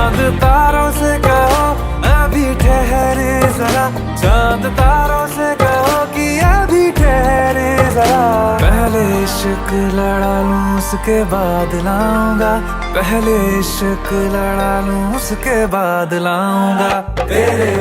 चांद तारों से कहो अभी ठहरे जरा, चांद तारों से कहो कि अभी ठहरे जरा। पहले इश्क लड़ा लूं उसके बाद लाऊंगा, पहले इश्क लड़ा लूं उसके बाद लाऊंगा तेरे